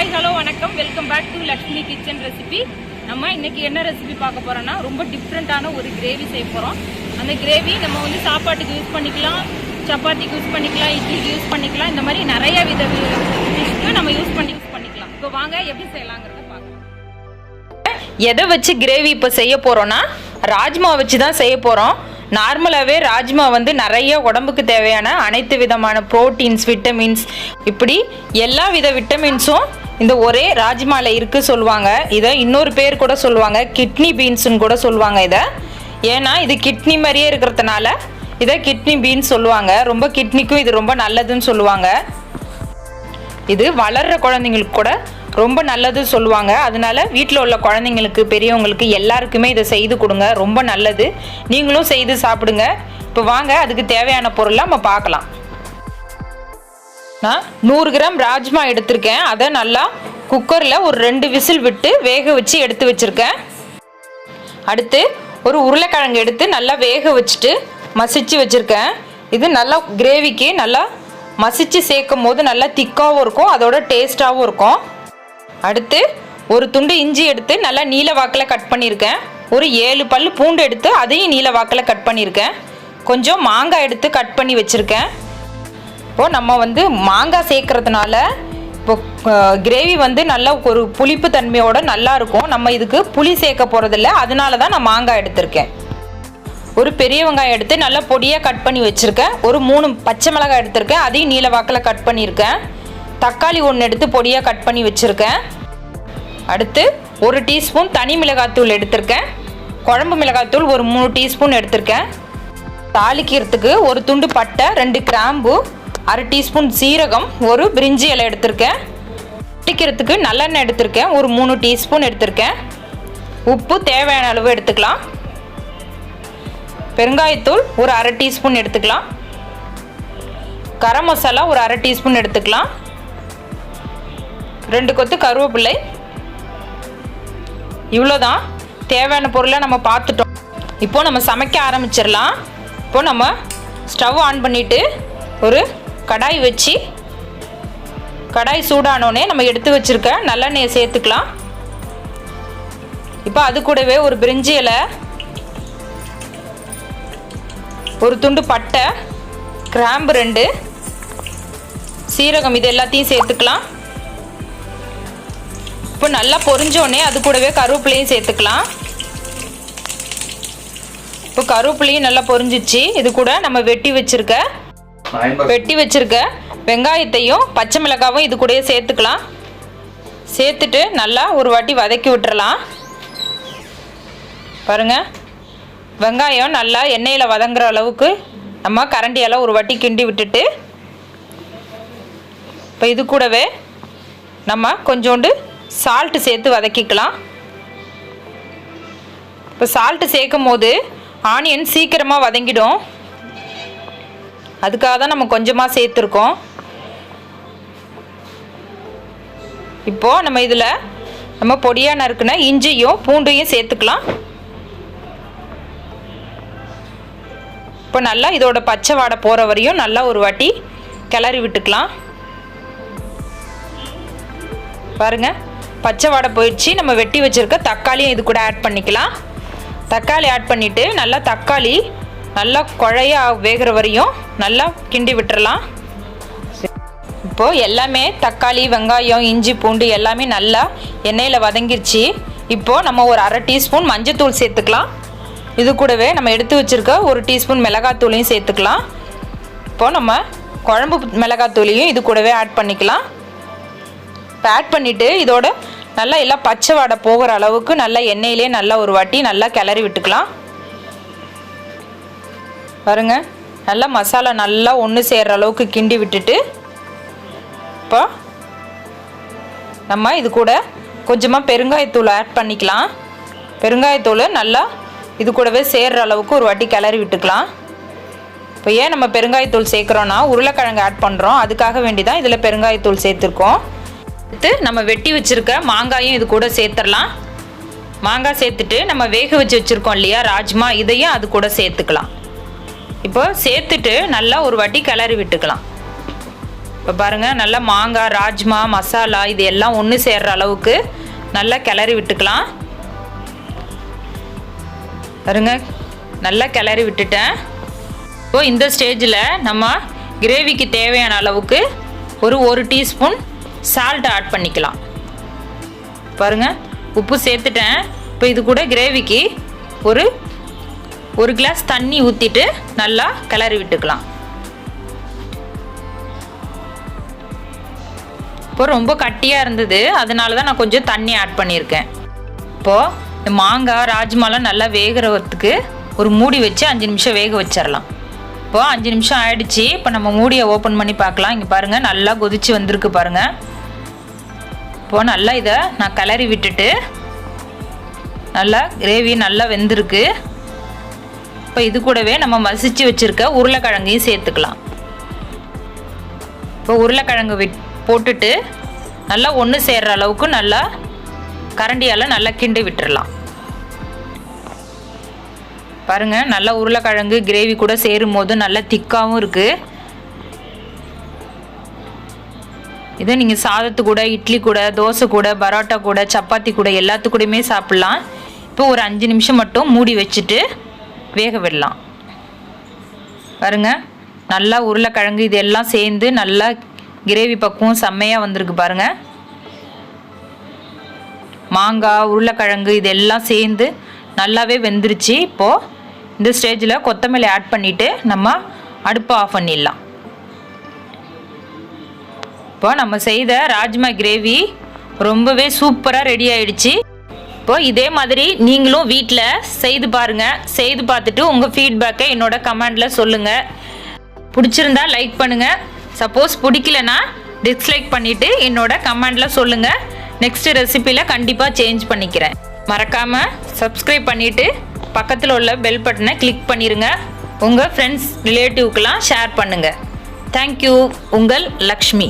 Hi hello வணக்கம், welcome back to Lakshmi kitchen recipe. நம்ம இன்னைக்கு என்ன ரெசிபி பார்க்க போறோம்னா ரொம்ப டிஃப்ரெண்டான ஒரு கிரேவி செய்ய போகிறோம். அந்த கிரேவி நம்ம வந்து சாப்பாட்டுக்கு யூஸ் பண்ணிக்கலாம், சப்பாத்திக்கு யூஸ் பண்ணிக்கலாம், இட்லிக்கு யூஸ் பண்ணிக்கலாம். இந்த மாதிரி நிறைய வித டிஷ்க்கு நம்ம யூஸ் பண்ணிக்கலாம். இப்போ வாங்க எப்படி செய்யலாங்கிறத பார்க்கலாம். எதை வச்சு கிரேவி இப்போ செய்ய போகிறோன்னா ராஜ்மா வச்சு தான் செய்ய போகிறோம். நார்மலாகவே ராஜ்மா வந்து நிறைய உடம்புக்கு தேவையான அனைத்து விதமான ப்ரோட்டீன்ஸ், விட்டமின்ஸ், இப்படி எல்லா வித விட்டமின்ஸும் இந்த ஒரே ராஜ்மாவில் இருக்குது சொல்லுவாங்க. இதை இன்னொரு பேர் கூட சொல்லுவாங்க, கிட்னி பீன்ஸுன்னு கூட சொல்லுவாங்க இதை. ஏன்னா இது கிட்னி மாதிரியே இருக்கிறதுனால இதை கிட்னி பீன்ஸ் சொல்லுவாங்க. ரொம்ப கிட்னிக்கும் இது ரொம்ப நல்லதுன்னு சொல்லுவாங்க. இது வளர்கிற குழந்தைங்களுக்கு கூட ரொம்ப நல்லது சொல்லுவாங்க. அதனால வீட்டில் உள்ள குழந்தைங்களுக்கு, பெரியவங்களுக்கு எல்லாருக்குமே இதை செய்து கொடுங்க, ரொம்ப நல்லது. நீங்களும் செய்து சாப்பிடுங்க. இப்போ வாங்க அதுக்கு தேவையான பொருளை நம்ம பார்க்கலாம். நான் 100 கிராம் ராஜ்மா எடுத்திருக்கேன். அதை நல்லா குக்கரில் ஒரு 2 விசில் விட்டு வேக வச்சு எடுத்து வச்சுருக்கேன். அடுத்து ஒரு உருளைக்கிழங்கு எடுத்து நல்லா வேக வச்சுட்டு மசிச்சு வச்சுருக்கேன். இது நல்லா கிரேவிக்கு நல்லா மசிச்சு சேர்க்கும் போது நல்லா திக்காகவும் இருக்கும், அதோட டேஸ்ட்டாகவும் இருக்கும். அடுத்து ஒரு துண்டு இஞ்சி எடுத்து நல்லா நீல வாக்கில் கட் பண்ணியிருக்கேன். ஒரு 7 பல் பூண்டு எடுத்து அதையும் நீல வாக்கில் கட் பண்ணியிருக்கேன். கொஞ்சம் மாங்காய் எடுத்து கட் பண்ணி வச்சுருக்கேன். இப்போது நம்ம வந்து மாங்காய் சேர்க்கறதுனால இப்போ கிரேவி வந்து நல்லா ஒரு புளிப்பு தன்மையோடு நல்லாயிருக்கும். நம்ம இதுக்கு புளி சேர்க்க போகிறதில்ல, அதனால தான் நான் மாங்காய் எடுத்திருக்கேன். ஒரு பெரிய வெங்காயம் எடுத்து நல்லா பொடியாக கட் பண்ணி வச்சுருக்கேன். ஒரு 3 பச்சை மிளகாய் எடுத்திருக்கேன், அதையும் நீல வாக்கில் கட் பண்ணியிருக்கேன். தக்காளி 1 எடுத்து பொடியாக கட் பண்ணி வச்சுருக்கேன். அடுத்து 1 டீஸ்பூன் தனி மிளகாத்தூள் எடுத்திருக்கேன். குழம்பு மிளகாத்தூள் ஒரு 3 டீஸ்பூன் எடுத்திருக்கேன். தாளிக்கிறதுக்கு ஒரு துண்டு பட்டை, 2 கிராம்பு, 1/2 டீஸ்பூன் சீரகம், ஒரு பிரிஞ்சி இலை எடுத்திருக்கேன். வடிக்கிறதுக்கு நல்லெண்ணெய் எடுத்திருக்கேன், ஒரு 3 டீஸ்பூன் எடுத்திருக்கேன். உப்பு தேவையான அளவு எடுத்துக்கலாம். பெருங்காயத்தூள் ஒரு 1/2 டீஸ்பூன் எடுத்துக்கலாம். கரம் மசாலா ஒரு 1/2 டீஸ்பூன் எடுத்துக்கலாம். 2 கொத்து கருவேப்பிலை. இவ்வளோதான் தேவையான பொருளை நம்ம பார்த்துட்டோம். இப்போது நம்ம சமைக்க ஆரம்பிச்சிடலாம். இப்போது நம்ம ஸ்டவ் ஆன் பண்ணிவிட்டு ஒரு கடாய் வச்சு, கடாய் சூடானோடனே நம்ம எடுத்து வச்சுருக்க நல்லெண்ணெயை சேர்த்துக்கலாம். இப்போ அது கூடவே ஒரு பிரிஞ்சி இலை, ஒரு துண்டு பட்டை, கிராம்பு 2, சீரகம், இது எல்லாத்தையும் சேர்த்துக்கலாம். இப்போ நல்லா பொரிஞ்சோடனே அது கூடவே கருவேப்பிலையும் சேர்த்துக்கலாம். இப்போ கருவேப்பிலையும் நல்லா பொரிஞ்சிச்சு. இது கூட நம்ம வெட்டி வச்சிருக்க வெங்காயத்தையும் பச்சை மிளகாவும் இது கூடயே சேர்த்துக்கலாம். சேர்த்துட்டு நல்லா ஒரு வாட்டி வதக்கி விட்டுறலாம். பாருங்கள், வெங்காயம் நல்லா எண்ணெயில் வதங்குற அளவுக்கு நம்ம கரண்டியால் ஒரு வாட்டி கிண்டி விட்டுட்டு, இப்போ இது கூடவே நம்ம கொஞ்சோண்டு சால்ட்டு சேர்த்து வதக்கிக்கலாம். இப்போ சால்ட்டு சேர்க்கும் போது ஆனியன் சீக்கிரமாக வதங்கிடும், அதுக்காக தான் நம்ம கொஞ்சமாக சேர்த்துருக்கோம். இப்போது நம்ம இதில் நம்ம பொடியாக நறுக்குன இஞ்சியும் பூண்டையும் சேர்த்துக்கலாம். இப்போ நல்லா இதோட பச்சை வாடை போகிற வரையும் நல்லா ஒரு வாட்டி கிளறி விட்டுக்கலாம். பாருங்கள், பச்சை வாடை போயிடுச்சு. நம்ம வெட்டி வச்சுருக்க தக்காளியும் இது கூட ஆட் பண்ணிக்கலாம். தக்காளி ஆட் பண்ணிவிட்டு நல்லா தக்காளி நல்லா குழைய வேகிற வரையும் நல்லா கிண்டி விட்டுறலாம். இப்போது எல்லாமே தக்காளி, வெங்காயம், இஞ்சி, பூண்டு எல்லாமே நல்லா எண்ணெயில் வதங்கிருச்சு. இப்போது நம்ம ஒரு 1/2 டீஸ்பூன் மஞ்சத்தூள் சேர்த்துக்கலாம். இது கூடவே நம்ம எடுத்து வச்சுருக்க 1 டீஸ்பூன் மிளகாத்தூளையும் சேர்த்துக்கலாம். இப்போது நம்ம குழம்பு மிளகாத்தூளையும் இது கூடவே ஆட் பண்ணிக்கலாம். இப்போ ஆட் பண்ணிவிட்டு இதோட நல்லா எல்லாம் பச்சை வாடை போகிற அளவுக்கு நல்லா எண்ணெயிலே நல்லா ஒரு வாட்டி நல்லா கிளறி விட்டுக்கலாம். பாருங்கள், நல்லா மசாலா நல்லா ஒன்று சேர்கிற அளவுக்கு கிண்டி விட்டுட்டு, இப்போ நம்ம இது கூட கொஞ்சமாக பெருங்காயத்தூள் ஆட் பண்ணிக்கலாம். பெருங்காயத்தூள் நல்லா இது கூடவே சேர்கிற அளவுக்கு ஒரு வாட்டி கிளறி விட்டுக்கலாம். இப்போ ஏன் நம்ம பெருங்காயத்தூள் சேர்க்குறோன்னா உருளைக்கிழங்கு ஆட் பண்ணுறோம், அதுக்காக வேண்டி தான் இதில் பெருங்காயத்தூள் சேர்த்துருக்கோம். அடுத்து நம்ம வெட்டி வச்சுருக்க மாங்காயும் இது கூட சேர்த்துடலாம். மாங்காய் சேர்த்துட்டு நம்ம வேக வச்சு வச்சுருக்கோம் இல்லையா ராஜ்மா, இதையும் அது கூட சேர்த்துக்கலாம். இப்போ சேர்த்துட்டு நல்லா ஒரு வாட்டி கிளறி விட்டுக்கலாம். இப்போ பாருங்கள் நல்லா மாங்காய், ராஜ்மா, மசாலா இது எல்லாம் ஒன்று சேர்கிற அளவுக்கு நல்லா கிளறி விட்டுக்கலாம். பாருங்க நல்லா கிளறி விட்டுட்டேன். இப்போது இந்த ஸ்டேஜில் நம்ம கிரேவிக்கு தேவையான அளவுக்கு ஒரு டீஸ்பூன் சால்ட் ஆட் பண்ணிக்கலாம். பாருங்கள் உப்பு சேர்த்துட்டேன். இப்போ இது கூட கிரேவிக்கு ஒரு கிளாஸ் தண்ணி ஊற்றிட்டு நல்லா கிளறி விட்டுக்கலாம். இப்போ ரொம்ப கட்டியாக இருந்தது, அதனால தான் நான் கொஞ்சம் தண்ணி ஆட் பண்ணியிருக்கேன். இப்போது இந்த மாங்காய், ராஜ்மாலாம் நல்லா வேகிறதுக்கு ஒரு மூடி வச்சு 5 நிமிஷம் வேக வச்சிடலாம். இப்போது 5 நிமிஷம் ஆயிடுச்சு. இப்போ நம்ம மூடியை ஓப்பன் பண்ணி பார்க்கலாம். இங்கே பாருங்கள் நல்லா கொதிச்சு வந்திருக்கு பாருங்கள். இப்போது நல்லா இதை நான் கிளறி விட்டுட்டு நல்லா கிரேவி நல்லா வெந்திருக்கு. இப்போ இது கூடவே நம்ம மசிச்சு வச்சுருக்க உருளைக்கிழங்கையும் சேர்த்துக்கலாம். இப்போ உருளைக்கிழங்கு போட்டுட்டு நல்லா ஒன்று சேர்கிற அளவுக்கு நல்லா கரண்டியால் நல்லா கிண்டி விட்டுடலாம். பாருங்கள் நல்லா உருளைக்கிழங்கு கிரேவி கூட சேரும் போது நல்லா திக்காகவும் இருக்குது. இதை நீங்கள் சாதத்து கூட, இட்லி கூட, தோசை கூட, பரோட்டா கூட, சப்பாத்தி கூட எல்லாத்துக்கூடையுமே சாப்பிட்லாம். இப்போ ஒரு 5 நிமிஷம் மட்டும் மூடி வச்சுட்டு வேக விடலாம். பாருங்கள் நல்லா உருளைக்கிழங்கு இது எல்லாம் சேர்ந்து நல்லா கிரேவி பக்குவம் செம்மையாக வந்திருக்கு பாருங்கள். மாங்காய், உருளைக்கிழங்கு இது எல்லாம் சேர்ந்து நல்லாவே வெந்துருச்சு. இப்போது இந்த ஸ்டேஜில் கொத்தமல்லி ஆட் பண்ணிவிட்டு நம்ம அடுப்பை ஆஃப் பண்ணிடலாம். இப்போ நம்ம செய்த ராஜ்மா கிரேவி ரொம்பவே சூப்பராக ரெடி ஆயிடுச்சு. இப்போ இதே மாதிரி நீங்களும் வீட்டில் செய்து பாருங்கள். செய்து பார்த்துட்டு உங்கள் ஃபீட்பேக்கை என்னோட கமெண்டில் சொல்லுங்கள். பிடிச்சிருந்தா லைக் பண்ணுங்கள். சப்போஸ் பிடிக்கலனா டிஸ்லைக் பண்ணிவிட்டு என்னோட கமெண்டில் சொல்லுங்கள். நெக்ஸ்ட் ரெசிப்பியில் கண்டிப்பாக சேஞ்ச் பண்ணிக்கிறேன். மறக்காமல் சப்ஸ்கிரைப் பண்ணிவிட்டு பக்கத்தில் உள்ள பெல் பட்டனை கிளிக் பண்ணிடுங்க. உங்கள் ஃப்ரெண்ட்ஸ், ரிலேட்டிவ்க்கெலாம் ஷேர் பண்ணுங்கள். தேங்க்யூ. உங்கள் லக்ஷ்மி.